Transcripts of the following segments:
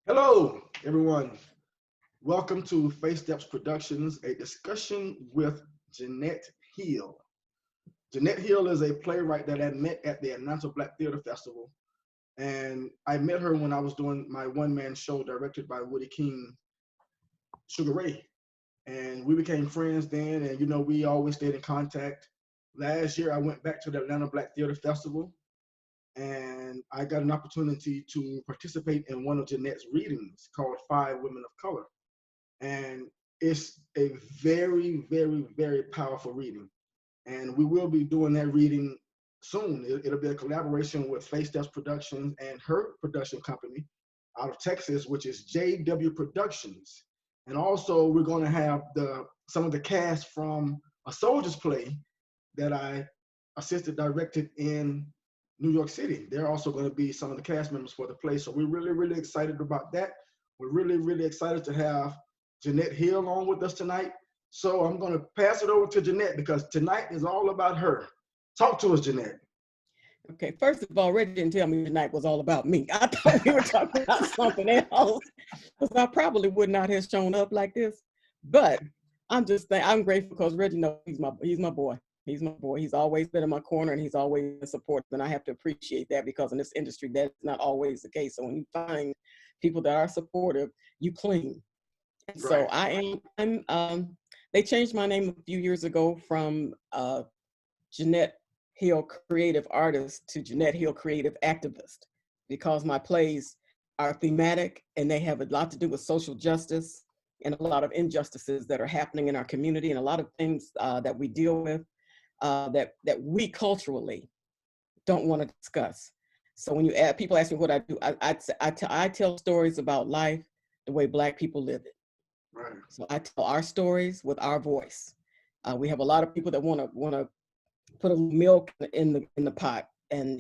Hello, everyone. Welcome to Face Steps Productions, a discussion with Jeanette Hill. Jeanette Hill is a playwright that I met at the Atlanta Black Theater Festival. And I met her when I was doing my one-man show directed by Woody King, Sugar Ray. And we became friends then, and we always stayed in contact. Last year, I went back to the Atlanta Black Theater Festival, and I got an opportunity to participate in one of Jeanette's readings called Five Women of Color. And it's a very, very, very powerful reading. And we will be doing that reading soon. It'll be a collaboration with Face Steps Productions and her production company out of Texas, which is JW Productions. And also we're going to have some of the cast from a soldier's play that I assisted directed in New York City. They're also going to be some of the cast members for the play. So we're really, really excited about that. We're really, really excited to have Jeanette Hill on with us tonight. So I'm going to pass it over to Jeanette because tonight is all about her. Talk to us, Jeanette. Okay, first of all, Reggie didn't tell me tonight was all about me. I thought we were talking about something else, because I probably would not have shown up like this. But I'm grateful because Reggie knows he's my boy. He's my boy. He's always been in my corner and he's always been supportive. And I have to appreciate that because in this industry, that's not always the case. So when you find people that are supportive, you cling. And so they changed my name a few years ago from Jeanette Hill Creative Artist to Jeanette Hill Creative Activist, because my plays are thematic and they have a lot to do with social justice and a lot of injustices that are happening in our community and a lot of things that we deal with that we culturally don't want to discuss. So when people ask me what I do, I tell stories about life the way Black people live it. Right. So I tell our stories with our voice. We have a lot of people that want to put a little milk in the pot and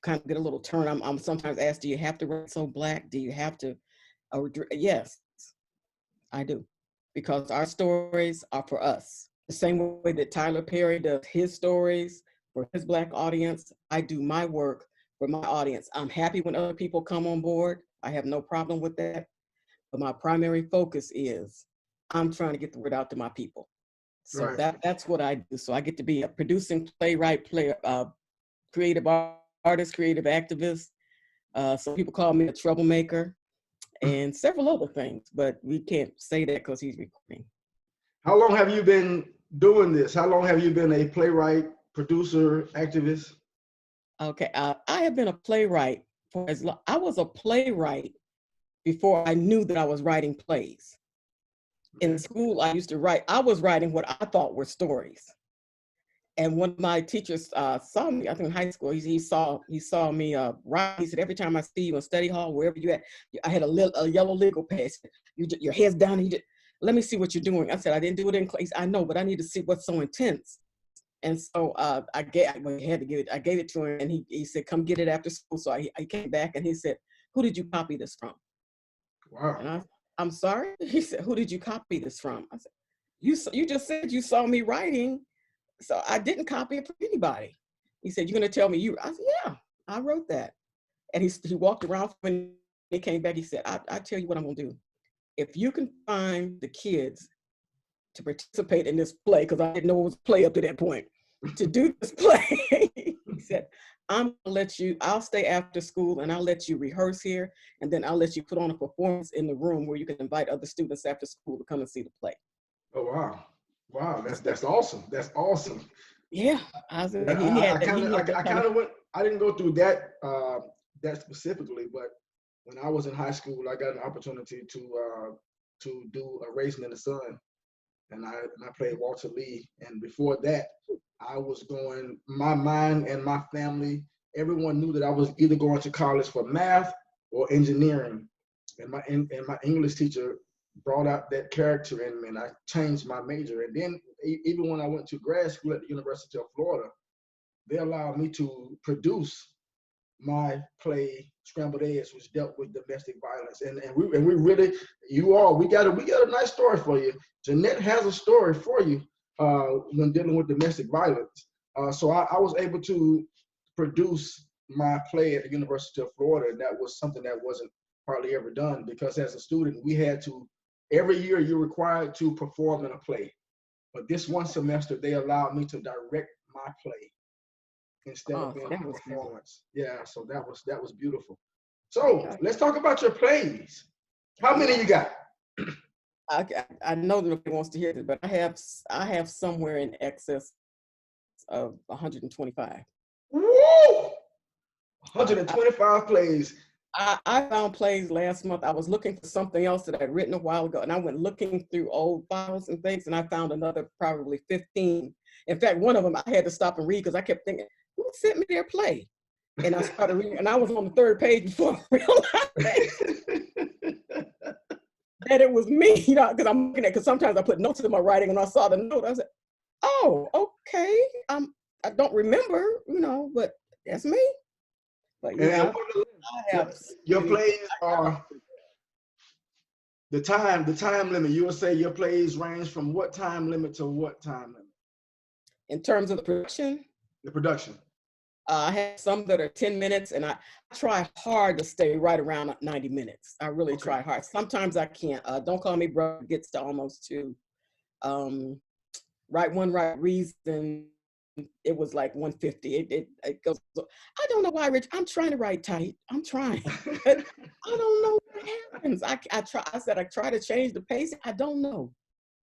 kind of get a little turn. I'm sometimes asked, do you have to write so Black? Do you have to? Yes, I do, because our stories are for us. The same way that Tyler Perry does his stories for his Black audience, I do my work for my audience. I'm happy when other people come on board. I have no problem with that. But my primary focus is I'm trying to get the word out to my people. So right. that's what I do. So I get to be a producing, playwright, creative artist, creative activist. Some people call me a troublemaker and several other things, but we can't say that because he's recording. How long have you been doing this? How long have you been a playwright, producer, activist? Okay, I have been a playwright for as long. I was a playwright before I knew that I was writing plays. In school, I was writing what I thought were stories. And one of my teachers saw me, I think in high school, he saw me write. He said, every time I see you in study hall, wherever you at, I had a yellow legal pad. Your head's down, let me see what you're doing. I said, I didn't do it in class. I know, but I need to see what's so intense. And so I gave it to him, and he said, come get it after school. So I came back and he said, who did you copy this from? Wow. And I'm sorry? He said, who did you copy this from? I said, you just said you saw me writing, so I didn't copy it from anybody. He said, you're going to tell me you? I said, yeah, I wrote that. And he walked around when he came back. He said, I tell you what I'm going to do. If you can find the kids to participate in this play, because I didn't know it was a play up to that point, to do this play, he said, I'll stay after school and I'll let you rehearse here, and then I'll let you put on a performance in the room where you can invite other students after school to come and see the play. Oh, wow. Wow, that's awesome. That's awesome. Yeah. I didn't go through that specifically, but when I was in high school, I got an opportunity to do a Raisin in the Sun, and I played Walter Lee. And before that, I was going, my mind and my family, everyone knew that I was either going to college for math or engineering. And my English teacher brought out that character in me, and I changed my major. And then even when I went to grad school at the University of Florida, they allowed me to produce my play Scramble Eggs, which dealt with domestic violence. And we really, we got a nice story for you. Jeanette has a story for you when dealing with domestic violence. So I was able to produce my play at the University of Florida, and that was something that wasn't hardly ever done, because as a student, we had to, every year you're required to perform in a play. But this one semester, they allowed me to direct my play instead of being a performance. Yeah, so that was beautiful. So let's talk about your plays. How many you got? I know that nobody wants to hear this, but I have somewhere in excess of 125. Woo! 125 plays. I found plays last month. I was looking for something else that I'd written a while ago, and I went looking through old files and things, and I found another probably 15. In fact, one of them I had to stop and read because I kept thinking, who sent me their play? And I started reading, and I was on the 3rd page before I realized that it was me, because I'm looking at, because sometimes I put notes in my writing, and I saw the note. I said, oh, okay. I don't remember, but that's me. But yeah, your plays are the time limit. You will say your plays range from what time limit to what time limit? In terms of the production? The production. I have some that are 10 minutes, and I try hard to stay right around 90 minutes. I really try hard. Sometimes I can't. Don't Call Me Brother gets to almost 2. Right One, Right Reason, it was like 150. It goes. I don't know why, Rich. I'm trying to write tight. I'm trying. I don't know what happens. I try. I said I try to change the pace. I don't know.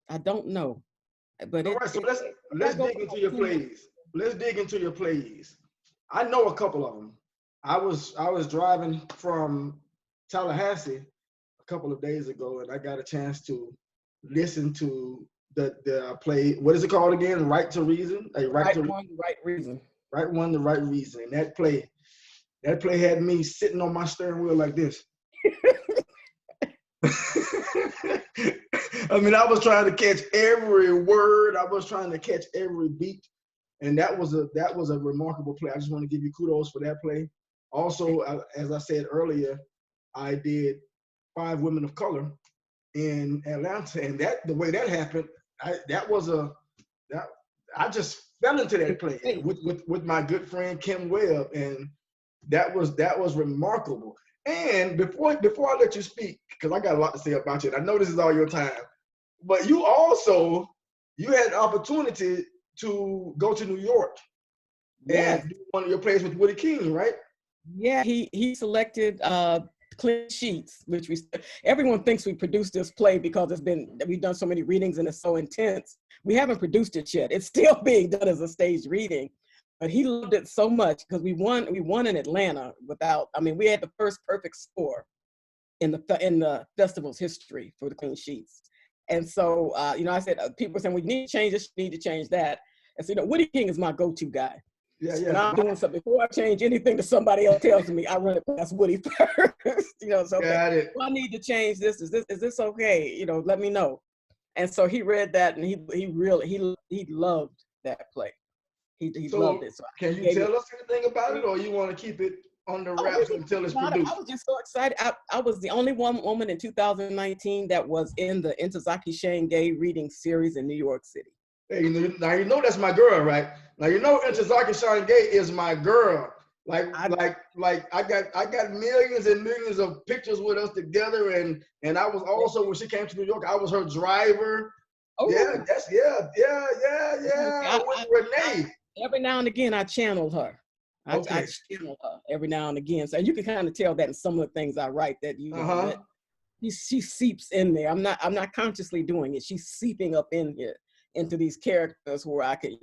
But all right. So let's dig into your plays. Let's dig into your plays. I know a couple of them. I was driving from Tallahassee a couple of days ago, and I got a chance to listen to the play. What is it called again? Right to Reason. Right One, Right Reason. Right One, the Right Reason. And that play had me sitting on my steering wheel like this. I mean, I was trying to catch every word. I was trying to catch every beat. And that was a remarkable play. I just want to give you kudos for that play. Also, as I said earlier, I did 5 Women of Color in Atlanta, and the way that happened, I just fell into that play with my good friend Kim Webb, and that was remarkable. And before I let you speak, because I got a lot to say about you, and I know this is all your time, but you had the opportunity to go to New York and do one of your plays with Woody King, right? Yeah, he selected Clean Sheets, which everyone thinks we produced this play because we've done so many readings and it's so intense. We haven't produced it yet. It's still being done as a staged reading, but he loved it so much because we won in Atlanta we had the first perfect score in the festival's history for the Clean Sheets. And so, I said, people were saying, we need to change this, need to change that. And so, Woody King is my go-to guy. Yeah. When I'm doing something, before I change anything that somebody else tells me, I run it past Woody first. So okay, well, I need to change this. Is this okay? Let me know. And so he read that, and he loved that play. He loved it. So can you tell us anything about it, or you want to keep it on the wraps until it's produced? I was just so excited. I was the only one woman in 2019 that was in the Ntozake Shane Gay reading series in New York City. Hey, now that's my girl, right? Now Ntozake Shane Gay is my girl. I got millions and millions of pictures with us together, and I was also, when she came to New York, I was her driver. Oh. Yeah, with Renee. Every now and again, I channeled her. I channel her every now and again. So you can kind of tell that in some of the things I write that that she seeps in there. I'm not consciously doing it. She's seeping up in here into these characters where I could,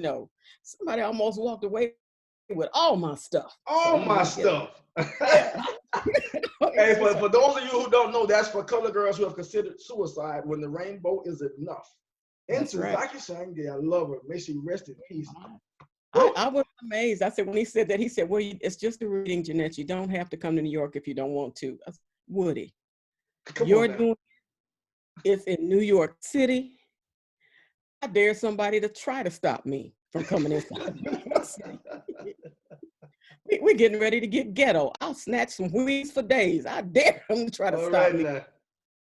somebody almost walked away with all my stuff. Yeah. Hey, for those of you who don't know, that's for color girls who have considered suicide when the rainbow is enough. And Ntozake Shane Gay, I love her. May she rest in peace. I was amazed. I said, when he said that, he said, well, it's just a reading, Jeanette. You don't have to come to New York if you don't want to. I said, Woody, you're doing it's in New York City. I dare somebody to try to stop me from coming inside New York City. We're getting ready to get ghetto. I'll snatch some weeds for days. I dare them to try to stop me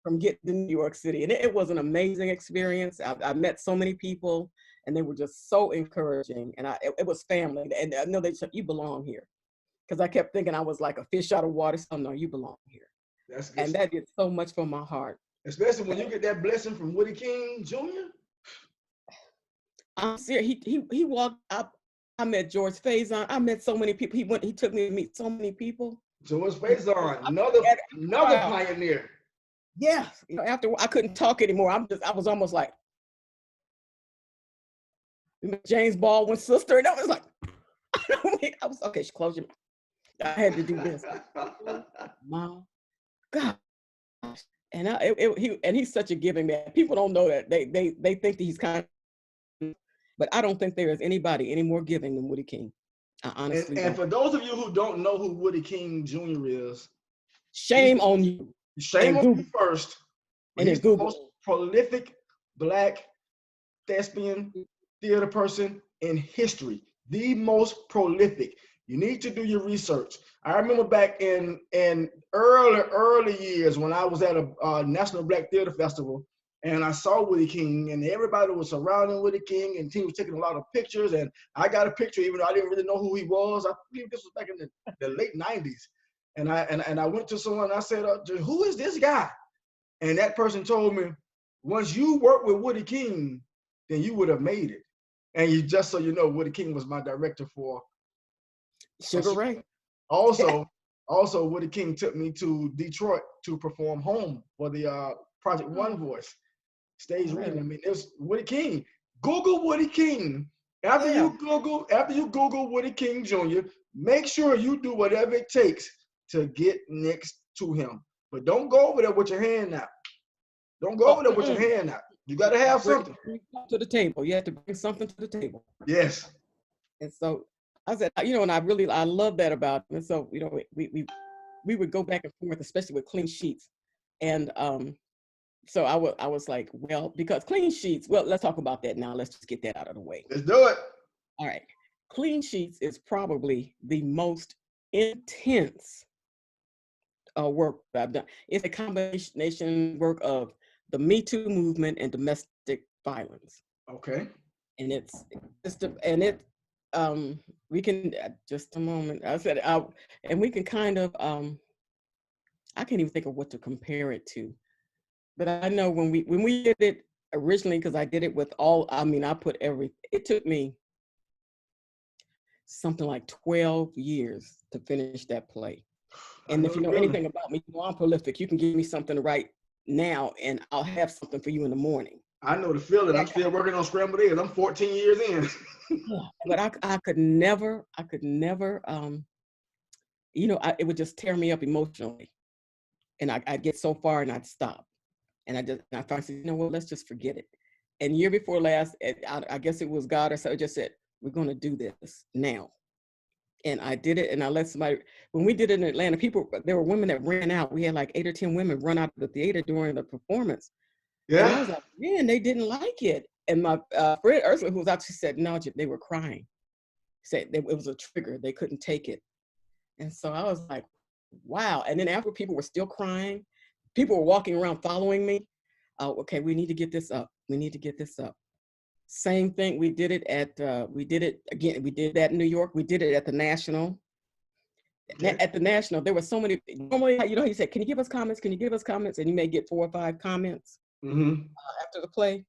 from getting to New York City. And it was an amazing experience. I met so many people, and they were just so encouraging. And it was family. And I know they said, you belong here. Because I kept thinking I was like a fish out of water. So no, you belong here. That's good And stuff. that did so much for my heart. Especially when you get that blessing from Woody King Jr. I'm serious. He walked up. I met George Faison. I met so many people. He took me to meet so many people. George And Faison, I another wow. pioneer. Yeah. You know, after I couldn't talk anymore. I was almost like James Baldwin's sister. And I was like, I was okay, close your mouth. I had to do this. Oh my God. And he's such a giving man. People don't know that. They think that he's kind of, but I don't think there is anybody any more giving than Woody King. I honestly And don't. for those of you who don't know who Woody King Jr. is, Shame on you. shame on you first. But And then he's the Google. most prolific Black thespian theater person in history. The most prolific. You need to do your research. I remember back in early years when I was at a National Black Theater Festival, and I saw Woody King, and everybody was surrounding Woody King, and he was taking a lot of pictures, and I got a picture even though I didn't really know who he was. I believe this was back in the late 90s. And I went to someone and I said, who is this guy? And that person told me, once you work with Woody King, then you would have made it. And you, just so you know, Woody King was my director for Sugar Ray. Also, Woody King took me to Detroit to perform Home for the Project One Voice stage reading. I mean, it was Woody King. Google Woody King. After you Google Woody King Jr., make sure you do whatever it takes to get next to him. But don't go over there with your hand out. Don't go over there with your hand out. You got to have something. Bring something to the table. You have to bring something to the table. Yes. And so I said, you know, and I love that about him. And so, you know, we would go back and forth, especially with Clean Sheets. And so I was like, well, because Clean Sheets, well, let's talk about that now. Let's just get that out of the way. Let's do it. All right. Clean Sheets is probably the most intense work that I've done. It's a combination work of the Me Too movement and domestic violence. Okay. And it's just we can just a moment. I said and we can kind of I can't even think of what to compare it to. But I know when we did it originally, because I did it with it took me something like 12 years to finish that play. And if you know anything about me, you know I'm prolific. You can give me something to write now and I'll have something for you in the morning. I know the feeling. I'm still working on Scramble Eggs. I'm 14 years in. But I could never, you know, it would just tear me up emotionally. And I'd get so far and I'd stop. And I finally said, you know what, let's just forget it. And year before last, I guess it was God or so, just said, we're going to do this now. And I did it, and I let somebody, when we did it in Atlanta, there were women that ran out. We had like 8 or 10 women run out of the theater during the performance. Yeah. And I was like, man, they didn't like it. And my friend Ursula, who was out, she said, no, they were crying. Said it was a trigger. They couldn't take it. And so I was like, wow. And then after people were still crying, people were walking around following me. Okay, we need to get this up. We need to get this up. Same thing. We did it we did that in New York. We did it at the National. Okay. At the National, there were so many, normally, you know, he said, can you give us comments? Can you give us comments? And you may get 4 or 5 comments after the play.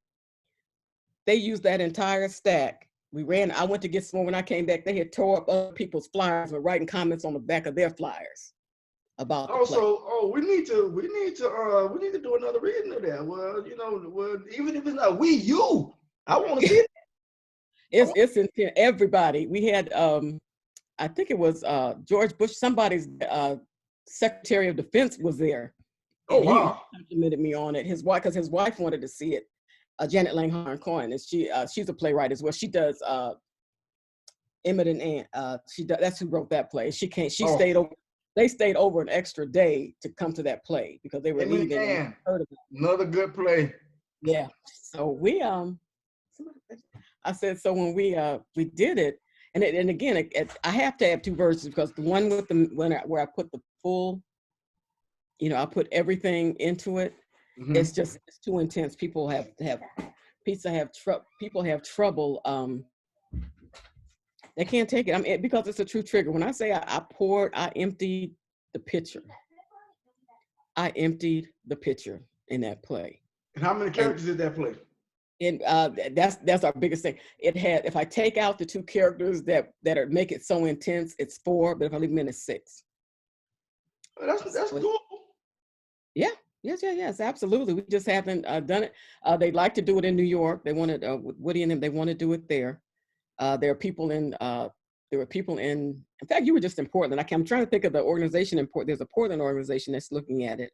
They used that entire stack. I went to get some more. When I came back, they had tore up other people's flyers and writing comments on the back of their flyers about the play. We need to do another reading of that. Well, you know, even if it's not you. I want to see it. It's intense. Everybody. We had, I think it was George Bush, somebody's Secretary of Defense was there. Oh, wow. He complimented me on it. His wife wanted to see it. Janet Langhorne-Cohen, and she's a playwright as well. She does Emmett and Ann. That's who wrote that play. She stayed over. They stayed over an extra day to come to that play because they were leaving. And heard of it. Another good play. Yeah. So we I said, so when we did it, and again, I have to have 2 verses because the one with where I put the full, you know, I put everything into it. Mm-hmm. It's too intense. People have trouble. They can't take it. Because it's a true trigger. When I say I emptied the pitcher. I emptied the picture in that play. And how many characters did that play? And that's our biggest thing. It had, if I take out the 2 characters that make it so intense, it's 4, but if I leave them in, it's 6. Well, that's cool. Yeah. Yes, absolutely. We just haven't done it. They'd like to do it in New York. They wanted Woody and them. They want to do it there. There are people in. There were people in. In fact, you were just in Portland. I'm trying to think of the organization in Portland. There's a Portland organization that's looking at it.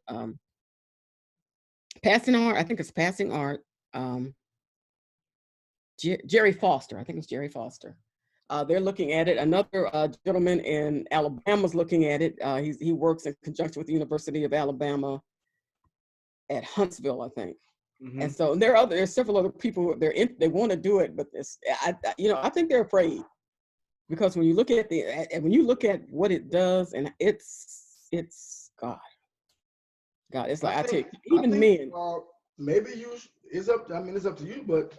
Passing Art. I think it's Passing Art. Jerry Foster. I think it's Jerry Foster. They're looking at it. Another gentleman in Alabama is looking at it. He works in conjunction with the University of Alabama at Huntsville, I think. Mm-hmm. And so there's several other people. They want to do it, but I think they're afraid, because when you look at what it does, and it's God, it's like I think men. Maybe it's up to you, but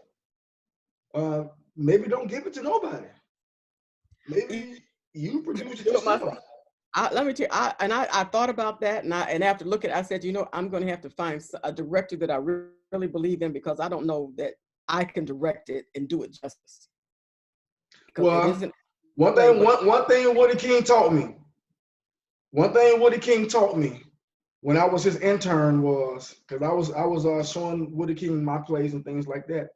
maybe don't give it to nobody. Maybe you produce it yourself. Let me tell you, I thought about that, and after looking, I said, I'm going to have to find a director that I really believe in, because I don't know that I can direct it and do it justice. Well, one thing Woody King taught me. One thing Woody King taught me when I was his intern was, because I was showing Woody King my plays and things like that,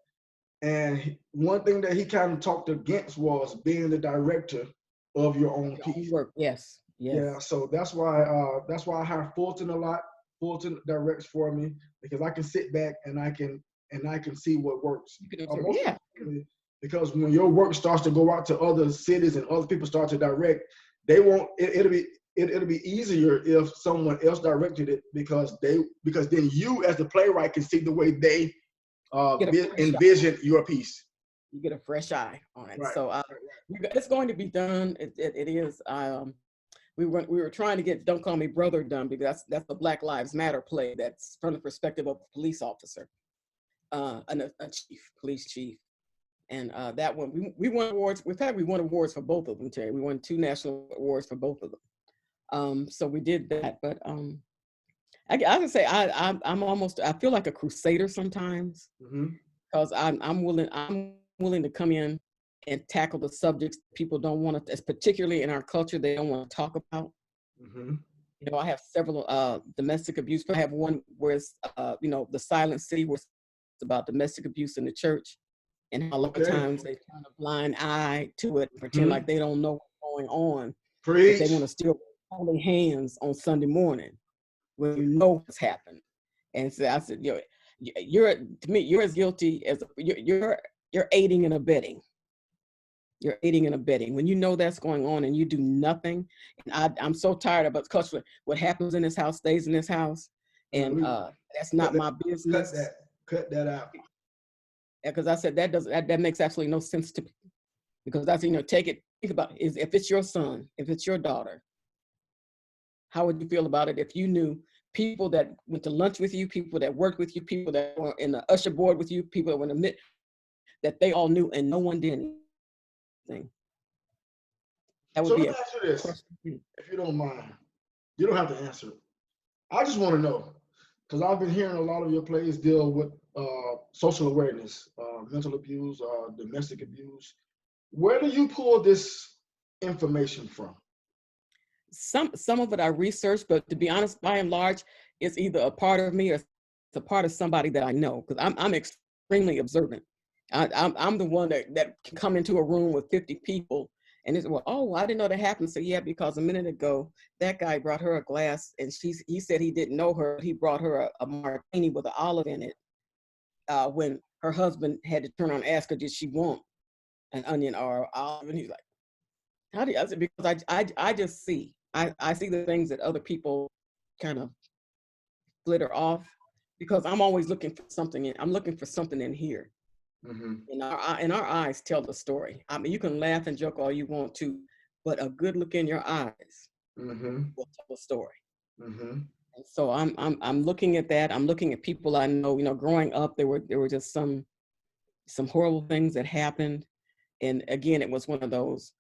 and one thing that he kind of talked against was being the director of your own piece. Work, yes. Yeah, so that's why I hire Fulton a lot. Fulton directs for me, because I can sit back and I can see what works. Yeah. Because when your work starts to go out to other cities and other people start to direct, they won't. It'll be easier if someone else directed it, because then you as the playwright can see the way they envision your piece. You get a fresh eye on it. Right. So it's going to be done. It is. We were trying to get Don't Call Me Brother done, because that's the Black Lives Matter play that's from the perspective of a police officer, and a police chief. And that one, we won awards. We won awards for both of them, Terry. We won 2 national awards for both of them. So we did that. But I can say I feel like a crusader sometimes, because I'm willing to come in and tackle the subjects people don't want to, particularly in our culture, they don't want to talk about. Mm-hmm. I have several domestic abuse. I have one where it's, the Silent City, where it's about domestic abuse in the church, and how a lot of times they turn a blind eye to it and pretend like they don't know what's going on. But they want to still hold their hands on Sunday morning when you know what's happened. And so I said, you're as guilty as you're aiding and abetting. You're aiding and abetting when you know that's going on and you do nothing. And I'm so tired about, because what happens in this house stays in this house, and that's not my business. Cut that out. Yeah, because I said that makes absolutely no sense to me. Because that's think about it, if it's your son, if it's your daughter, how would you feel about it if you knew people that went to lunch with you, people that worked with you, people that were in the usher board with you, people that were in the that they all knew and no one did anything? That would be let me ask you this, if you don't mind. You don't have to answer it. I just want to know, because I've been hearing a lot of your plays deal with social awareness, mental abuse, domestic abuse. Where do you pull this information from? Some of it I researched, but to be honest, by and large, it's either a part of me or it's a part of somebody that I know, because I'm extremely observant. I'm the one that can come into a room with 50 people and it's, I didn't know that happened. So yeah, because a minute ago, that guy brought her a glass and he said he didn't know her. He brought her a martini with an olive in it when her husband had to turn around and ask her, did she want an onion or olive? And he's like, how do you? I said, because I just see. I see the things that other people kind of flitter off, because I'm always looking for something. I'm looking for something in here. Mm-hmm. And our eyes tell the story. I mean, you can laugh and joke all you want to, but a good look in your eyes will tell the story. Mm-hmm. And so I'm looking at that. I'm looking at people I know. Growing up, there were just some horrible things that happened, and again, it was one of those.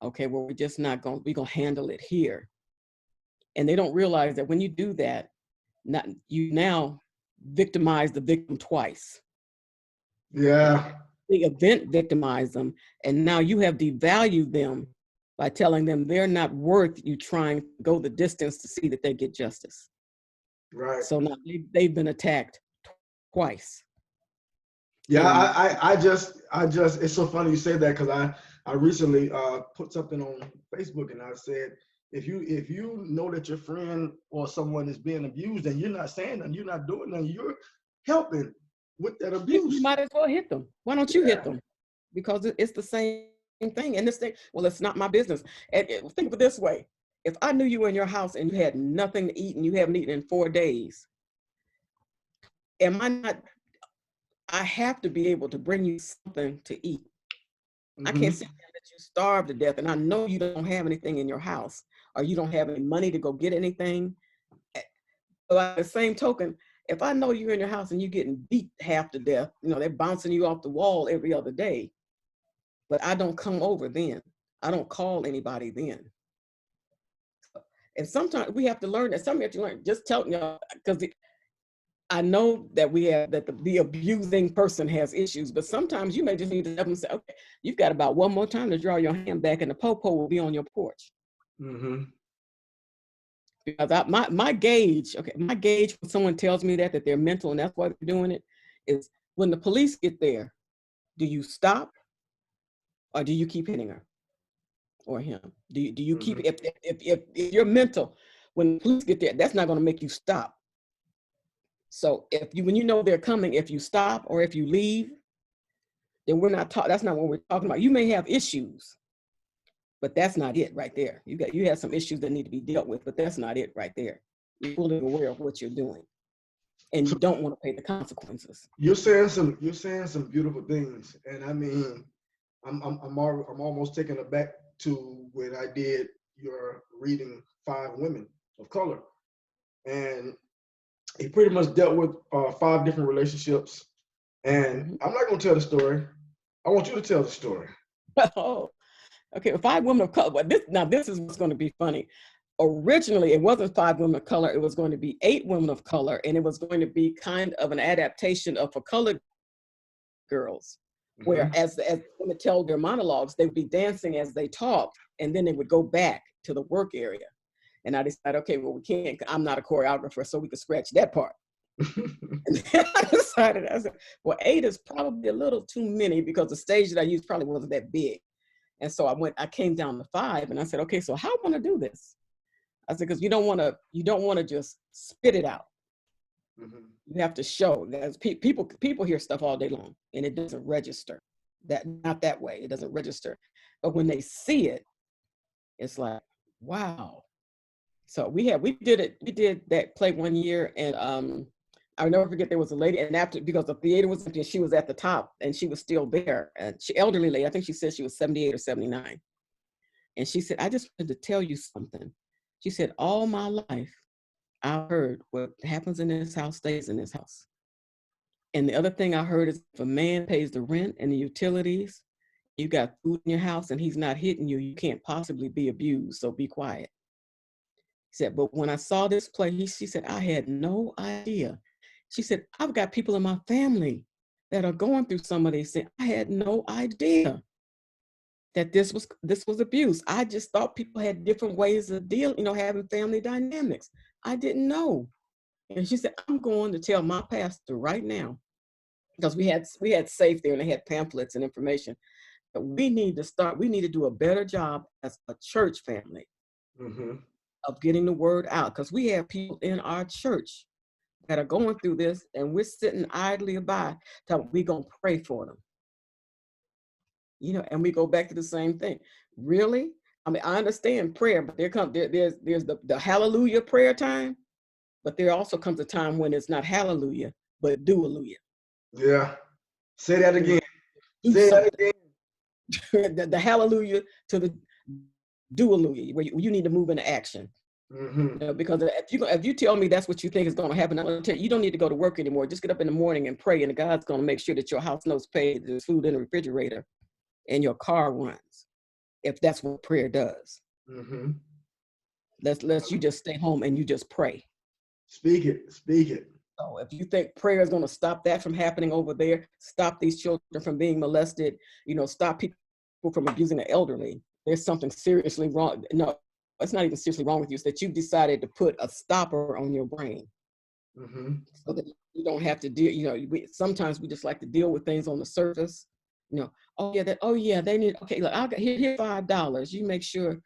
Okay, well, we're just not going. We're gonna handle it here, and they don't realize that when you do that, not you now victimize the victim twice. Yeah. The event victimized them, and now you have devalued them by telling them they're not worth you trying to go the distance to see that they get justice. Right. So now they've been attacked twice. Yeah, And I just, it's so funny you say that, because I recently put something on Facebook, and I said, if you know that your friend or someone is being abused and you're not saying nothing, you're not doing nothing, you're helping with that abuse. you might as well hit them. Why don't you hit them? Because it's the same thing. And this thing, well, it's not my business. And think of it this way: if I knew you were in your house and you had nothing to eat and you haven't eaten in 4 days, am I not? I have to be able to bring you something to eat. I can't sit there and let you starve to death, and I know you don't have anything in your house, or you don't have any money to go get anything. But by the same token, if I know you're in your house and you're getting beat half to death, they're bouncing you off the wall every other day, but I don't come over then. I don't call anybody then. And sometimes we have to learn that. Some have to learn, just tell, because I know that the abusing person has issues, but sometimes you may just need to have them say, okay, you've got about one more time to draw your hand back and the po-po will be on your porch. Because my gauge when someone tells me that they're mental and that's why they're doing it, is when the police get there, do you stop or do you keep hitting her or him? Do you keep, if you're mental, when the police get there, that's not going to make you stop. So when you know they're coming, if you stop or if you leave, then that's not what we're talking about. You may have issues, but that's not it right there. You have some issues that need to be dealt with, but that's not it right there. You're fully aware of what you're doing, and you don't want to pay the consequences. You're saying some beautiful things, and I mean, I'm almost taken aback to when I did your reading 5 women of color, and he pretty much dealt with 5 different relationships. And I'm not going to tell the story. I want you to tell the story. Oh, okay. 5 women of color. This is what's going to be funny. Originally, it wasn't 5 women of color. It was going to be 8 women of color, and it was going to be kind of an adaptation of For Colored Girls, where as women tell their monologues, they would be dancing as they talked, and then they would go back to the work area. And I decided, okay, well, we can't, I'm not a choreographer, so we could scratch that part. And then I said, well, 8 is probably a little too many because the stage that I used probably wasn't that big. And so I came down to 5, and I said, okay, so how I want to do this? I said, because you don't want to just spit it out. You have to show that people hear stuff all day long and it doesn't register. Not that way. It doesn't register. But when they see it, it's like, wow. So we did that play one year, and I'll never forget, there was a lady, and because the theater was empty, she was at the top and she was still there. And elderly lady, I think she said she was 78 or 79. And she said, I just wanted to tell you something. She said, all my life, I heard what happens in this house stays in this house. And the other thing I heard is if a man pays the rent and the utilities, you got food in your house and he's not hitting you, you can't possibly be abused, so be quiet. She said, but when I saw this play, she said, I had no idea. She said, I've got people in my family that are going through some of these things. I had no idea that this was abuse. I just thought people had different ways of dealing, having family dynamics. I didn't know. And she said, I'm going to tell my pastor right now, because we had safe there and they had pamphlets and information, that we need to do a better job as a church family of getting the word out. Because we have people in our church that are going through this, and we're sitting idly by, telling we're going to pray for them. And we go back to the same thing. Really? I mean, I understand prayer, but there's the hallelujah prayer time, but there also comes a time when it's not hallelujah, but do-hallelujah. Yeah. Say that again. Say that again. the hallelujah to the do-hallelujah, where you need to move into action. Because if you tell me that's what you think is going to happen, I'm going to tell you, you don't need to go to work anymore. Just get up in the morning and pray, and God's going to make sure that your house knows paid, there's food in the refrigerator, and your car runs, if that's what prayer does. Let's you just stay home and you just pray. Speak it. Speak it. So if you think prayer is going to stop that from happening over there, stop these children from being molested, stop people from abusing the elderly, there's something seriously wrong. No, it's not even seriously wrong with you. It's that you've decided to put a stopper on your brain. Mm-hmm. So that you don't have to deal, sometimes we just like to deal with things on the surface. They need, okay, look, here's $5. You make sure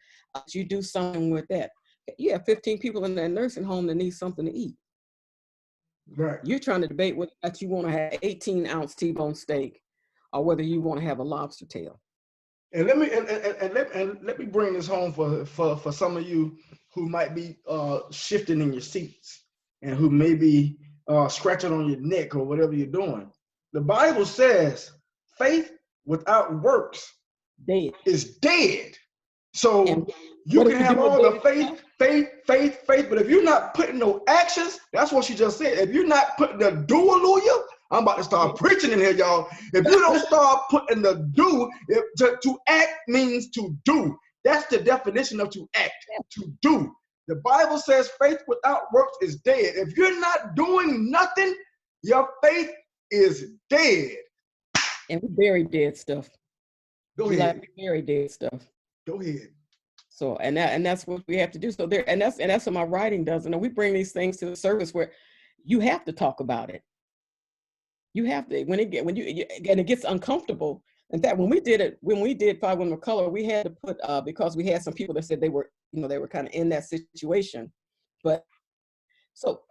you do something with that. You have 15 people in that nursing home that need something to eat. Right. You're trying to debate whether you want to have 18-ounce T-bone steak or whether you want to have a lobster tail. And let me bring this home for some of you who might be shifting in your seats and who may be scratching on your neck or whatever you're doing. The Bible says faith without works is dead. So you can have all the faith, but if you're not putting no actions, that's what she just said. If you're not putting the do-a-luya, I'm about to start preaching in here, y'all. If you don't start putting the do, to act means to do. That's the definition of to act, to do. The Bible says faith without works is dead. If you're not doing nothing, your faith is dead. And we bury dead stuff. Go ahead. Like we bury dead stuff. Go ahead. So, and that's what we have to do. So that's what my writing does. And we bring these things to the surface where you have to talk about it. You have to, and it gets uncomfortable. In fact, when we did Five Women of Color, we had to put, because we had some people that said they were kind of in that situation. But so,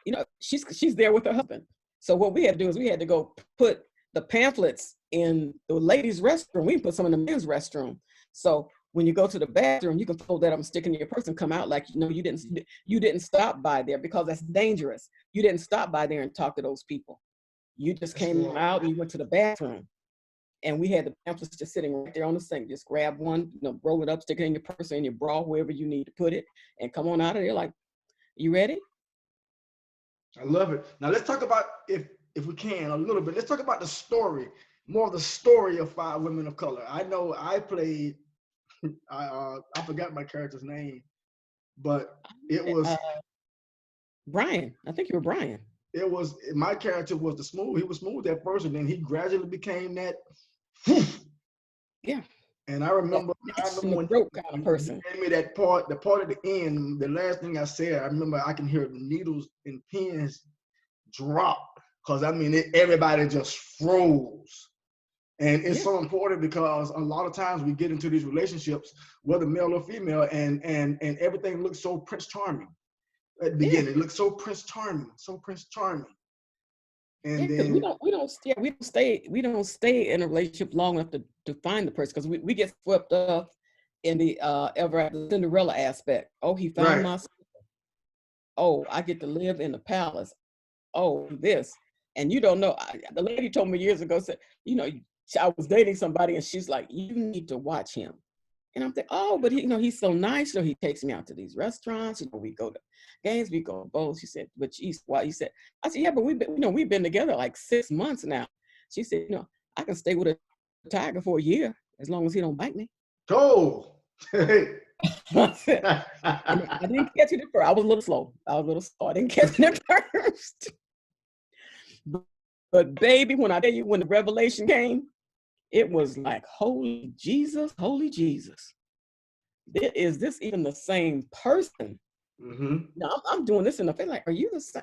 she's there with her husband. So what we had to do is we had to go put the pamphlets in the ladies' restroom. We put some in the men's restroom. So when you go to the bathroom, you can fold that up and stick in your purse and come out like, you didn't stop by there, because that's dangerous. You didn't stop by there and talk to those people. You just came out and you went to the bathroom. And we had the pamphlets just sitting right there on the sink. Just grab one, roll it up, stick it in your purse or in your bra, wherever you need to put it, and come on out of there like, you ready? I love it. Now let's talk about, if we can, a little bit. Let's talk about the story, more of the story of Five Women of Color. I know I played, I forgot my character's name, but it was Brian. I think you were Brian. It was, my character was he was smooth at first, and then he gradually became that. Yeah. And I remember when broke kind of person. He gave me that part, the part at the end, the last thing I said, I remember I can hear the needles and pins drop, because everybody just froze. And it's so important, because a lot of times we get into these relationships, whether male or female, and everything looks so Prince Charming at the beginning. It looks so Prince Charming. And then we don't stay in a relationship long enough to find the person, because we get swept up in the ever after Cinderella aspect. Oh, he found my sister. Oh, I get to live in the palace. Oh, this. And you don't know. The lady told me years ago, said, I was dating somebody, and she's like, you need to watch him. And I'm thinking, oh, but he's so nice. He takes me out to these restaurants. We go to games, we go to bowls. She said, but why? He said, I said, yeah, but we've been together like 6 months now. She said, I can stay with a tiger for a year as long as he don't bite me. Oh. I said, I didn't catch it at first. I was a little slow. I didn't catch it at first. But baby, when I tell you, when the revelation came, it was like, holy Jesus. Is this even the same person? Mm-hmm. Now I'm doing this in the face. Like, are you the same?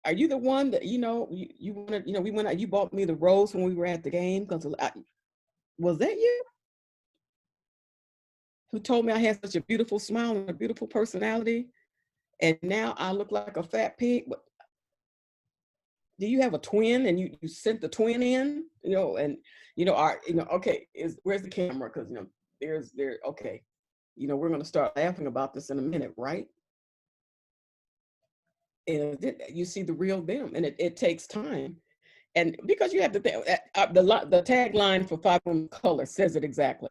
Are you the one that you wanted? We went out. You bought me the rose when we were at the game. Was that you? Who told me I had such a beautiful smile and a beautiful personality, and now I look like a fat pig? But do you have a twin, and you sent the twin in? Okay, where's the camera? Because okay. We're going to start laughing about this in a minute, right? And you see the real them, and it takes time. And because you have to think, the tagline for Five Women of Color says it exactly.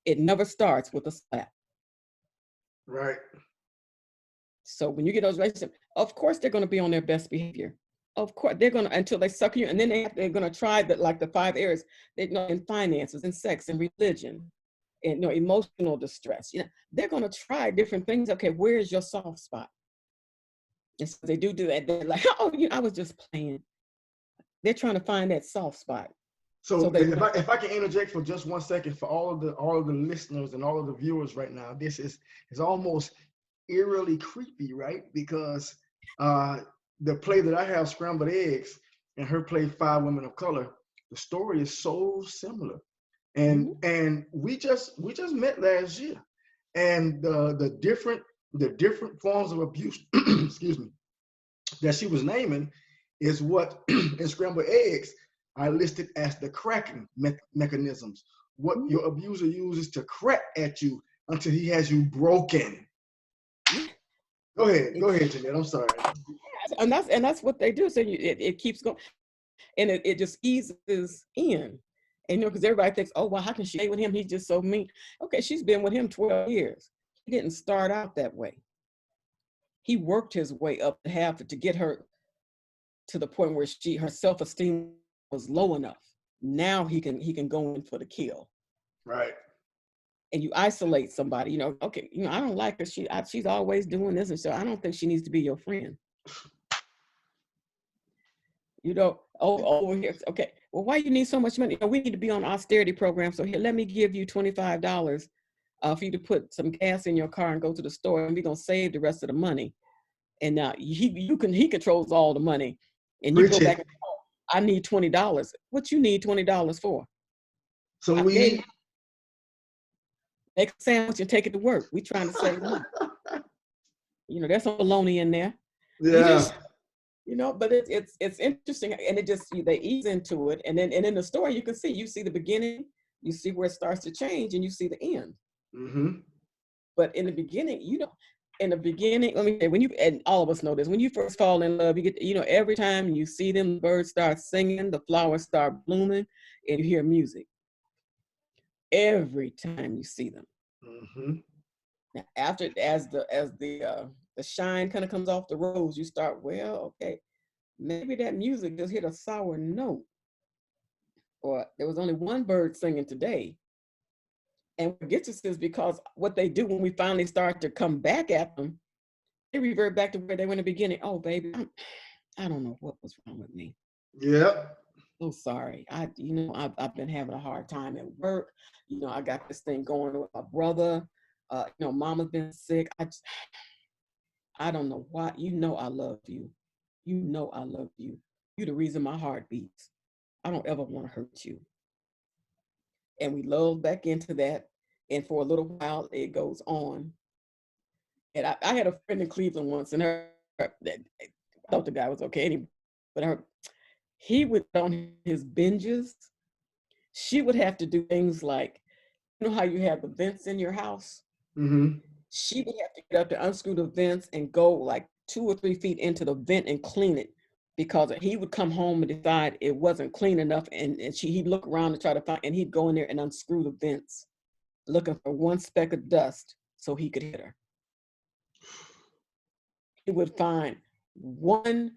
It never starts with a slap. Right. So when you get those relationships, of course they're going to be on their best behavior. Of course they're going to, until they suck you, and then they're going to try like the 5 areas, in finances, and sex, and religion, and emotional distress. They're going to try different things. Okay, where is your soft spot? And so they do that. They're like, oh, I was just playing. They're trying to find that soft spot. So they if I can interject for just 1 second for all of the listeners and all of the viewers right now, this is almost eerily creepy, right? Because the play that I have, Scrambled Eggs, and her play Five Women of Color, the story is so similar. And we just met last year, and the different forms of abuse, excuse me, that she was naming is what in Scrambled Eggs I listed as the cracking mechanisms. What your abuser uses to crack at you until he has you broken. Go ahead, Jeanette. I'm sorry. And that's what they do. So it keeps going, and it just eases in. And because everybody thinks, oh well, how can she stay with him? He's just so mean. Okay, she's been with him 12 years. He didn't start out that way. He worked his way up to get her to the point where her self-esteem was low enough. Now he can go in for the kill. Right. And you isolate somebody, okay, I don't like her. She's always doing this, and so I don't think she needs to be your friend. Over here, okay, well, why you need so much money? We need to be on austerity program, so here, let me give you $25 for you to put some gas in your car and go to the store, and we're gonna save the rest of the money. And now he controls all the money, and you go back and oh, I need $20. What you need $20 for? So we make a sandwich and take it to work. We trying to save money. There's some bologna in there. Yeah. But it's interesting, and they ease into it, and then in the story you see the beginning, you see where it starts to change, and you see the end. But in the beginning, let me say, and all of us know this, when you first fall in love, you get, every time you see them, the birds start singing, the flowers start blooming, and you hear music. Every time you see them. Now, as the shine kind of comes off the rose, you start, well, okay, maybe that music just hit a sour note, or there was only one bird singing today. And what gets us is because what they do when we finally start to come back at them, they revert back to where they were in the beginning. Oh, baby, I don't know what was wrong with me. Yeah. So sorry. I've been having a hard time at work. I got this thing going with my brother. Mama's been sick. I don't know why. I love you. I love you. You're the reason my heart beats. I don't ever want to hurt you. And we lull back into that. And for a little while, it goes on. And I had a friend in Cleveland once, and I thought the guy was okay, but he would, on his binges, she would have to do things like, how you have the vents in your house? She would have to get up to unscrew the vents and go like 2 or 3 feet into the vent and clean it, because he would come home and decide it wasn't clean enough, and he'd look around and try to find, and he'd go in there and unscrew the vents, looking for one speck of dust so he could hit her. He would find one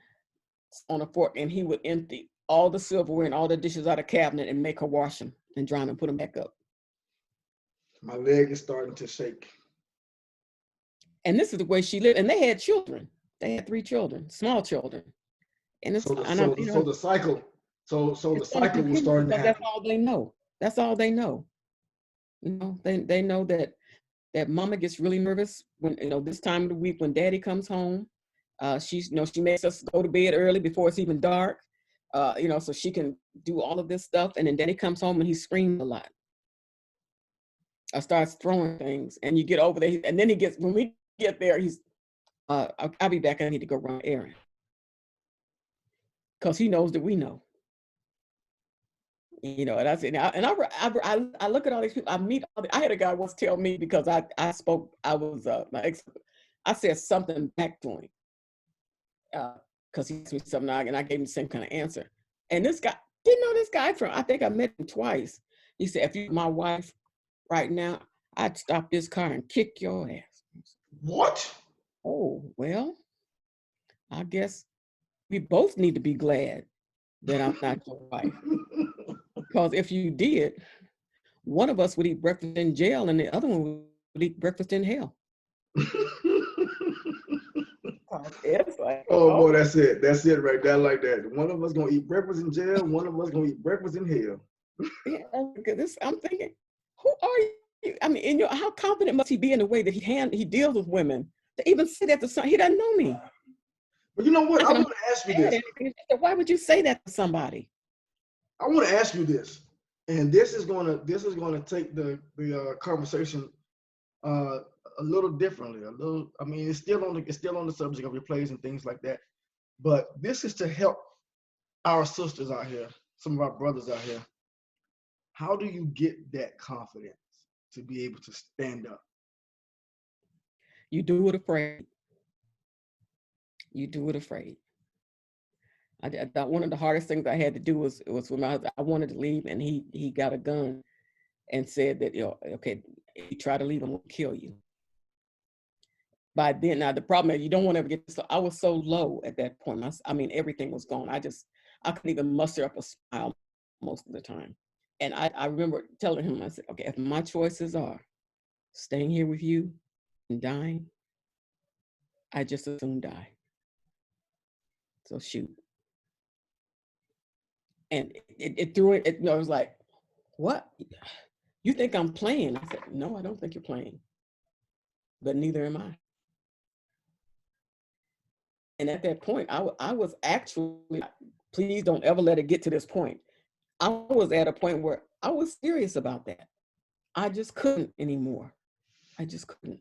on a fork, and he would empty all the silverware and all the dishes out of the cabinet and make her wash them and dry them and put them back up. My leg is starting to shake. And this is the way she lived. And they had children. They had 3 children, small children. And it's so the cycle. So the cycle was starting to happen. That's all they know. That's all they know. They know that mama gets really nervous when, this time of the week when daddy comes home. She makes us go to bed early before it's even dark, so she can do all of this stuff. And then daddy comes home and he screams a lot. Starts throwing things, and you get over there. And then when we get there, he's, I'll be back. I need to go run an errand. Because he knows that we know. And I said, I look at all these people. I had a guy once tell me, because I said something back to him. Because he asked me something, and I gave him the same kind of answer. And this guy, didn't know this guy I think I met him twice. He said, if you were my wife right now, I'd stop this car and kick your ass. What? Oh, well, I guess we both need to be glad that I'm not your wife. Because if you did, one of us would eat breakfast in jail and the other one would eat breakfast in hell. Yes, like, Oh boy, oh, that's it. That's it right there, like that. One of us gonna eat breakfast in jail. One of us gonna eat breakfast in hell. yeah, this, I'm thinking, who are you? I mean, and how confident must he be in the way that he deals with women to even say that to son? He doesn't know me. But you know what? I I said, I'm want to ask you not this. mad at you. She said, why would you say that to somebody? I want to ask you this, and this is gonna take the conversation uh, a little differently. A little. I mean, it's still on the subject of replays and things like that. But this is to help our sisters out here, some of our brothers out here. How do you get that confidence to be able to stand up? You do it afraid. You do it afraid. One of the hardest things I had to do was when I wanted to leave, and he got a gun and said that, okay, if you try to leave, I'm gonna kill you. By then, now the problem is you don't want to ever get so. I was so low at that point. I mean, everything was gone. I couldn't even muster up a smile most of the time. And I remember telling him, I said, okay, if my choices are staying here with you and dying, I just as soon die. So shoot. And it threw it. I was like, what? You think I'm playing? I said, no, I don't think you're playing. But neither am I. And at that point, I was actually, please don't ever let it get to this point. I was at a point where I was serious about that. I just couldn't anymore. I just couldn't.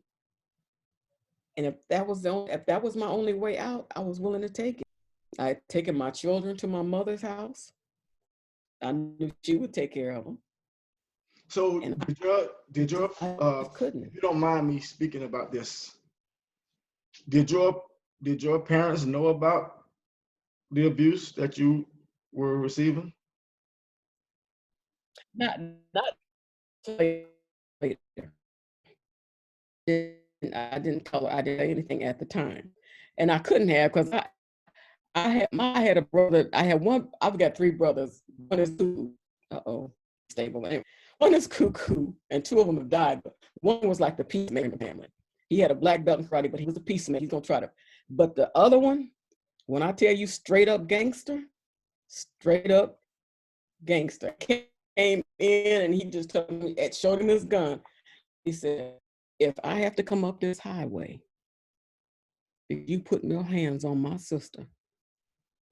And if that was my only way out, I was willing to take it. I had taken my children to my mother's house. I knew she would take care of them. So And I just couldn't. if you don't mind me speaking about this, did your parents know about the abuse that you were receiving? Not later. I didn't tell her. I didn't say anything at the time, and I couldn't have, because I had a brother. I had one. I've got three brothers. One is cuckoo. Stable. Anyway, one is cuckoo, and two of them have died. But one was like the peacemaker in the family. He had a black belt in karate, but he was a peacemaker. He's gonna try to. But the other one, when I tell you straight up gangster, came in and he just told me, showed him his gun. He said, if I have to come up this highway, if you put your hands on my sister,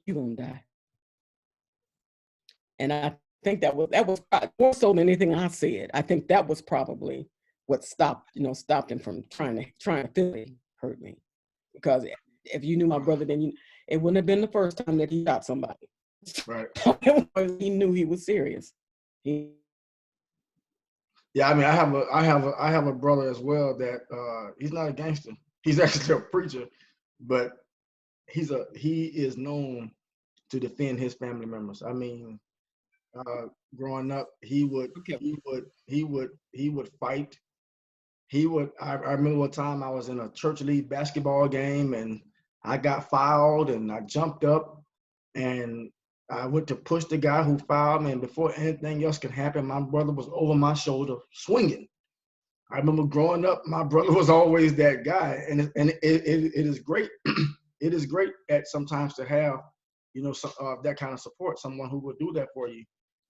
you're gonna die. And I think that was more so than anything I said. I think that was probably what stopped him from trying to physically hurt me. Because if you knew my brother, then it wouldn't have been the first time that he shot somebody. Right. He knew he was serious. Yeah, I mean, I have a brother as well that he's not a gangster. He's actually a preacher, but he is known to defend his family members. I mean, growing up, he would fight. I remember one time I was in a church league basketball game and I got fouled and I jumped up and I went to push the guy who fouled me, and before anything else could happen, my brother was over my shoulder swinging. I remember growing up, my brother was always that guy, and it is great. It is great at sometimes to have, that kind of support, someone who would do that for you.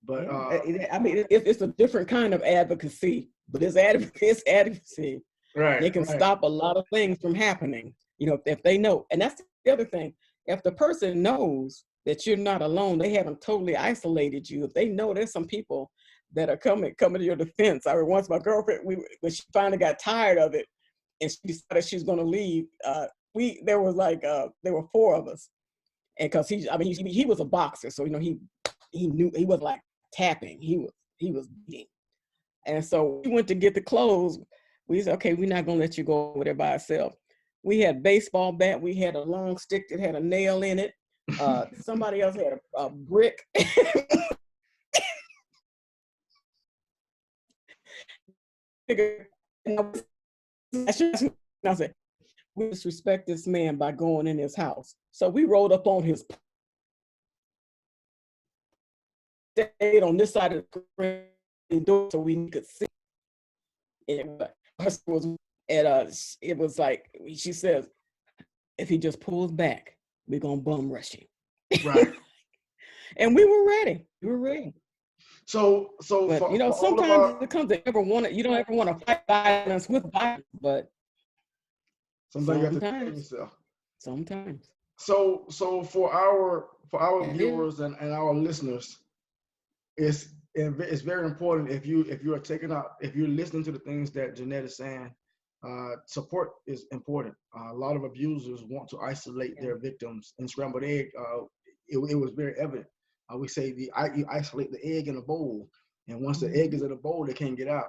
But I mean, it's a different kind of advocacy, but it's advocacy. Right, They can stop a lot of things from happening, if they know. And that's the other thing. If the person knows that you're not alone, they haven't totally isolated you. If they know there's some people that are coming to your defense. I remember once my girlfriend, when she finally got tired of it and she decided she was going to leave, there were four of us. And because he was a boxer, so he knew, he was like tapping, he was beating. And so we went to get the clothes. We said, okay, we're not gonna let you go over there by yourself. We had baseball bat, we had a long stick that had a nail in it. Somebody else had a brick. And I said, we disrespect this man by going in his house. So we rolled up on his, stayed on this side of the door so we could see. It was like, she says, if he just pulls back, we're gonna bum rush him. Right. And we were ready. We were ready. So But for, you know, for all of sometimes it comes to you don't ever want to fight violence with violence, but sometimes you have to defend yourself. Sometimes. So for our Yeah. viewers and our listeners, it's very important if you're listening to the things that Jeanette is saying, support is important. A lot of abusers want to isolate their victims. In Scrambled Egg, it was very evident. We say you isolate the egg in a bowl, and once the egg is in a bowl, they can't get out.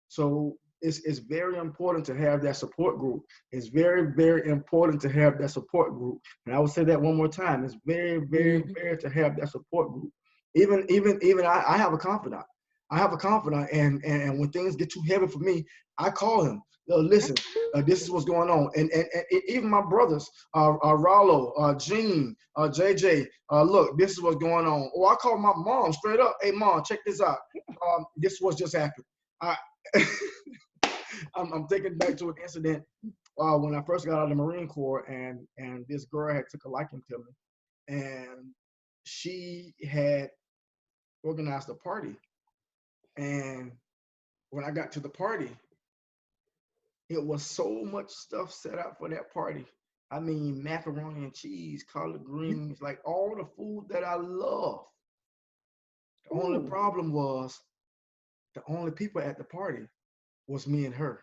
So it's very important to have that support group. It's very, very important to have that support group. And I would say that one more time. It's very, very, very to have that support group. Even I have a confidant. And when things get too heavy for me, I call him. Listen, this is what's going on. And even my brothers, Rollo, Gene, JJ, look, this is what's going on. Or I call my mom straight up. Hey, mom, check this out. This is what just happened. I'm thinking back to an incident when I first got out of the Marine Corps, and this girl had took a liking to me, and she had organized a party. And when I got to the party, it was so much stuff set out for that party. I mean, macaroni and cheese, collard greens, like all the food that I love. The only problem was the only people at the party was me and her.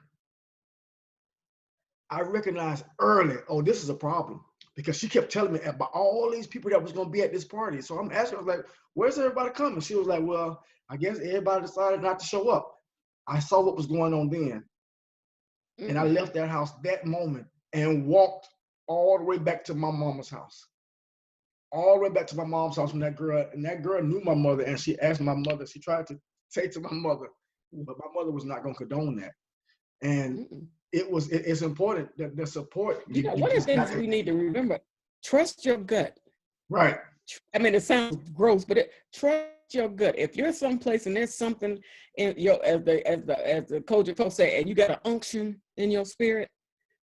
I recognized early, oh, this is a problem, because she kept telling me about all these people that was going to be at this party. So I'm asking her, like, where's everybody coming? She was like, well, I guess everybody decided not to show up. I saw what was going on then. And I left that house that moment and walked all the way back to my mama's house. All the way back to my mom's house from that girl. And that girl knew my mother, and she asked my mother. She tried to say to my mother, but my mother was not going to condone that. And it's important that the support. You know, one of the things we need to remember, trust your gut. Right. I mean, it sounds gross, but trust your gut. If you're someplace and there's something in your, as the culture folks say, and you got an unction in your spirit,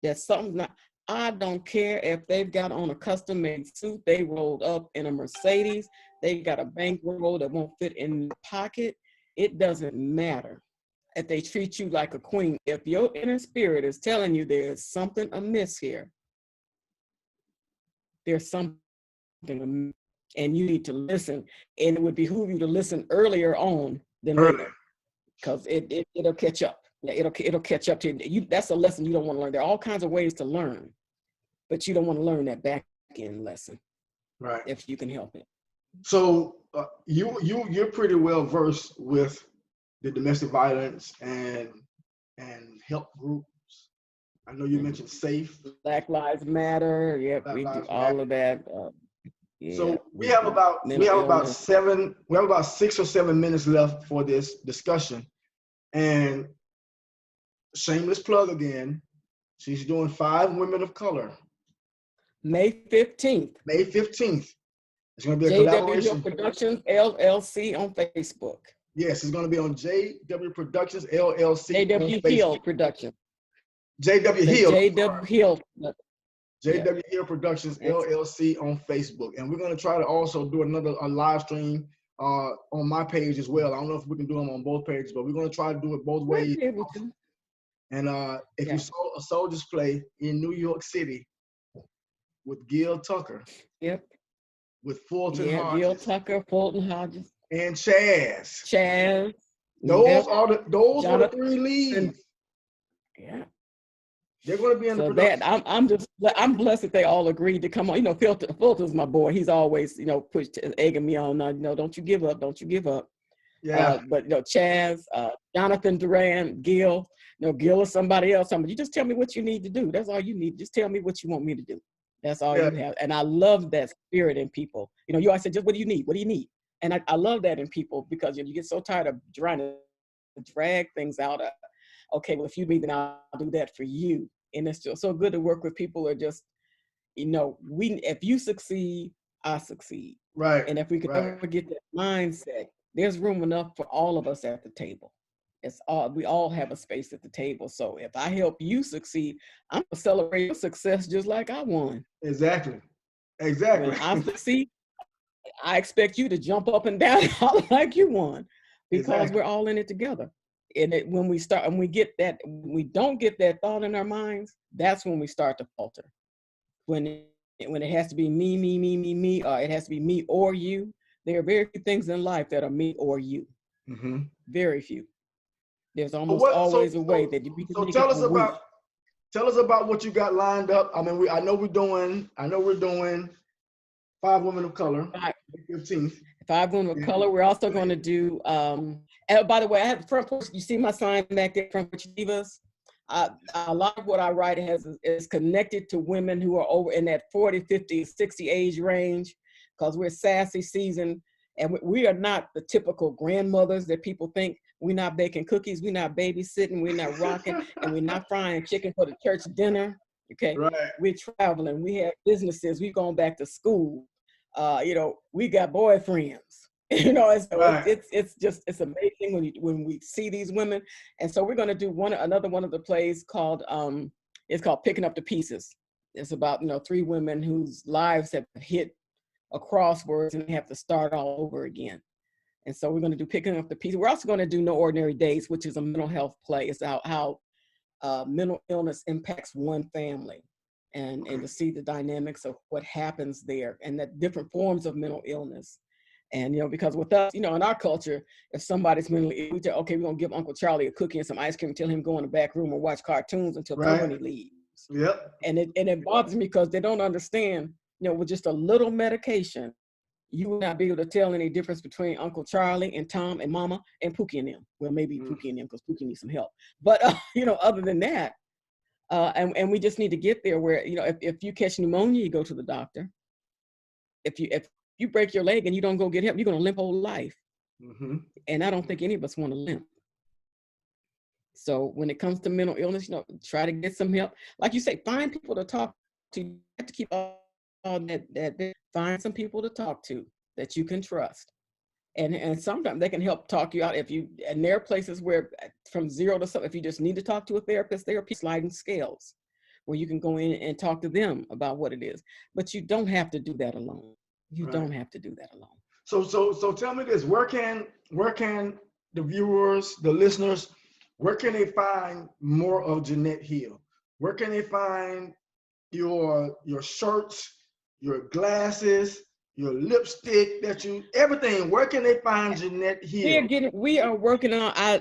there's something not. I don't care if they've got on a custom-made suit, they rolled up in a Mercedes, they got a bankroll that won't fit in the pocket. It doesn't matter if they treat you like a queen. If your inner spirit is telling you there's something amiss here, there's something amiss, and you need to listen. And it would behoove you to listen earlier on than later, because it'll catch up. Yeah, it'll catch up to you. That's a lesson you don't want to learn. There are all kinds of ways to learn, but you don't want to learn that back end lesson, right? If you can help it. So you're pretty well versed with the domestic violence and help groups. I know you mentioned SAFE. Black Lives Matter. Yep, we do all of that. Yeah, so we have about 6 or 7 minutes left for this discussion. And shameless plug again. She's doing 5 Women of Color. May 15th. May 15th. It's going to be a collaboration. JW Productions LLC on Facebook. Yes, it's going to be on JW Productions LLC. JW Hill Productions. JW Hill. JW Hill. JW Hill Productions LLC on Facebook. And we're going to try to also do a live stream on my page as well. I don't know if we can do them on both pages, but we're going to try to do it both ways. And if you saw a Soldier's Play in New York City with Gil Tucker. Yep. With Fulton Hodges. Gil Tucker, Fulton Hodges. And Chaz. Those are the 3 leads. Yeah. They're going to be in the production. I'm blessed that they all agreed to come on. You know, Fulton's my boy. He's always, pushed, egging me on. Don't you give up. Don't you give up. Yeah. But Chaz, Jonathan Duran, Gil. Gil or somebody else. You just tell me what you need to do. That's all you need. Just tell me what you want me to do. That's all you have. And I love that spirit in people. You always say, just what do you need? What do you need? And I love that in people, because you get so tired of trying to drag things out. Okay, well, if you need, then I'll do that for you. And it's just so good to work with people who are just, if you succeed, I succeed. Right. And if we could ever get that mindset, there's room enough for all of us at the table. It's all, we all have a space at the table. So if I help you succeed, I'm gonna celebrate your success just like I won. Exactly. When Exactly. I succeed, I expect you to jump up and down like you won, because Exactly. we're all in it together. And when we start, and we get that, we don't get that thought in our minds, that's when we start to falter. When it has to be me, me, me, me, me, or it has to be me or you. There are very few things in life that are me or you. Mm-hmm. Very few. There's So almost what? always a way that we can So make it a we. tell us about what you got lined up. I mean, I know we're doing 5 women of color, May 15th. 5 women of color. We're also going to do. And by the way, I have the front porch. You see my sign back there, front porch divas. A lot of what I write is connected to women who are over in that 40, 50, 60 age range, because we're sassy, seasoned, and we are not the typical grandmothers that people think. We're not baking cookies, we're not babysitting, we're not rocking, and we're not frying chicken for the church dinner. Okay, Right. we're traveling, we have businesses, we're going back to school. We got boyfriends. So Right. it's amazing when we see these women. And so we're going to do another one of the plays called it's called Picking Up the Pieces. It's about 3 women whose lives have hit a crossroads and they have to start all over again. And so we're going to do Picking Up the Pieces. We're also going to do No Ordinary Days, which is a mental health play. It's how mental illness impacts one family, and to see the dynamics of what happens there and the different forms of mental illness. And, because with us, in our culture, if somebody's mentally ill, we say, okay, we're going to give Uncle Charlie a cookie and some ice cream and tell him go in the back room and watch cartoons until Right. company leaves. Yep. And it bothers me because they don't understand, with just a little medication, you will not be able to tell any difference between Uncle Charlie and Tom and Mama and Pookie and them. Well, maybe Pookie and them, because Pookie needs some help. But, other than that, and we just need to get there where, if you catch pneumonia, you go to the doctor. If you break your leg and you don't go get help, you're going to limp whole life. Mm-hmm. And I don't think any of us want to limp. So when it comes to mental illness, try to get some help. Like you say, find people to talk to. You have to keep all that. Find some people to talk to that you can trust. And sometimes they can help talk you out and there are places where from 0 to something, if you just need to talk to a therapist, there are sliding scales where you can go in and talk to them about what it is. But you don't have to do that alone. You don't have to do that alone. So tell me this, where can the viewers, the listeners, where can they find more of Jeanette Hill? Where can they find your shirts, your glasses, your lipstick, everything? Where can they find Jeanette Hill? We are working on, I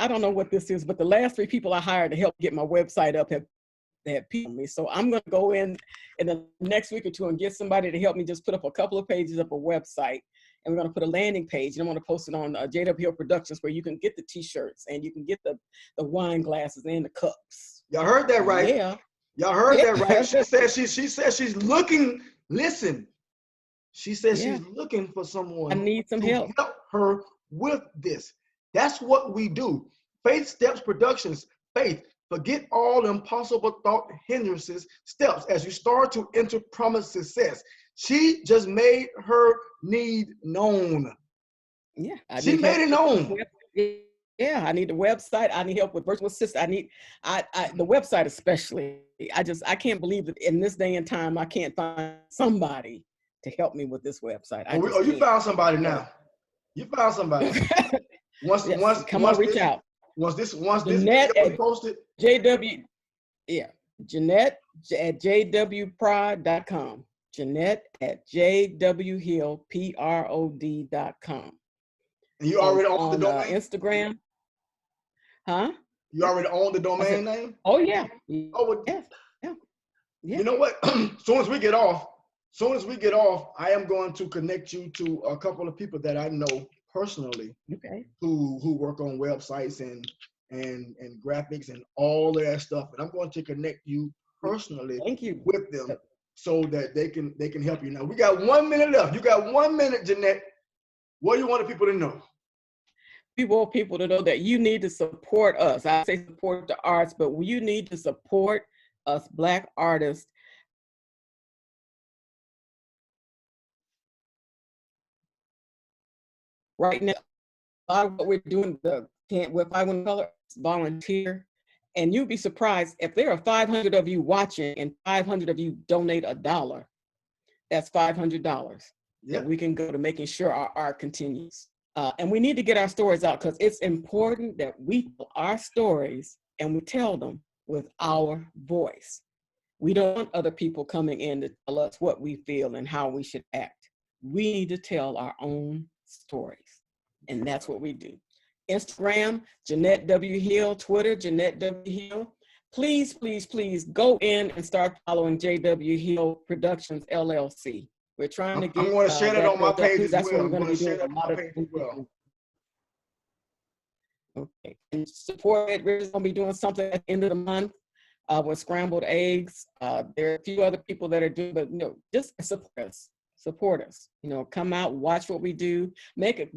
don't know what this is, but the last 3 people I hired to help get my website up have people me. So I'm going to go in the next week or 2 and get somebody to help me just put up a couple of pages of a website. And we're going to put a landing page, and I'm going to post it on JW Hill Productions, where you can get the t-shirts and you can get the wine glasses and the cups. Y'all heard that right? Yeah. Y'all heard that right? She said she's looking. Listen, she said she's looking for someone. I need some help her with this. That's what we do. Faith Steps Productions. Faith. Forget all impossible thought hindrances, steps as you start to enter promised success. She just made her need known. Yeah. She made it known. Yeah, I need the website. I need help with virtual assistant. The website especially. I can't believe that in this day and time, I can't find somebody to help me with this website. You found somebody now. You found somebody. Once reach out. Once this video is posted. JW, Jeanette at jwprod.com. Jeanette at jwhillprod.com. And you already own the domain? Instagram. Huh? You already own the domain name? Oh, yeah. Oh, yeah. You know what? Soon as we get off, I am going to connect you to a couple of people that I know personally, who work on websites and graphics and all of that stuff. And I'm going to connect you personally with them so that they can help you. Now we got 1 minute left. You got 1 minute, Jeanette. What do you want the people to know? We want people to know that you need to support us. I say support the arts, but you need to support us Black artists. Right now, a lot of what we're doing, the can't with Fuckin Color, volunteer. And you'd be surprised if there are 500 of you watching and 500 of you donate $1, that's $500 that we can go to making sure our art continues. And we need to get our stories out because it's important that we tell our stories and we tell them with our voice. We don't want other people coming in to tell us what we feel and how we should act. We need to tell our own stories. And that's what we do. Instagram, Jeanette W. Hill, Twitter, Jeanette W. Hill. Please, please, please go in and start following JW Hill Productions LLC. We're trying to get. I'm going to share that on my page as that's well. what we're going to be doing. A lot of things. Okay, and support it. We're going to be doing something at the end of the month with Scrambled Eggs. There are a few other people that are doing, but just support us. Support us. Come out, watch what we do.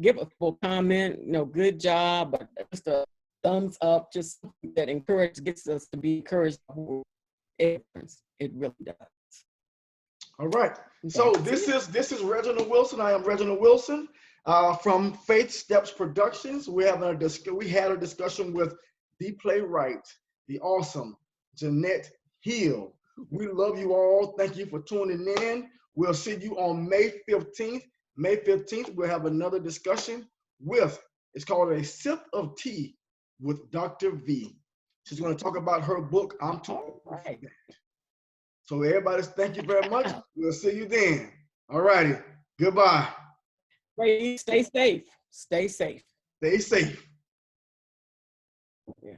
Give a full comment. Good job, but just a thumbs up. Just that gets us to be encouraged. It really does. All right. So this is Reginald Wilson. I am Reginald Wilson from Faith Steps Productions. We had a discussion with the playwright, the awesome Jeanette Hill. We love you all. Thank you for tuning in. We'll see you on May 15th. May 15th, we'll have another discussion it's called A Sip of Tea with Dr. V. She's going to talk about her book, I'm Too Old for That. So everybody, thank you very much. We'll see you then. All righty. Goodbye. Stay safe. Stay safe. Stay safe. Yeah.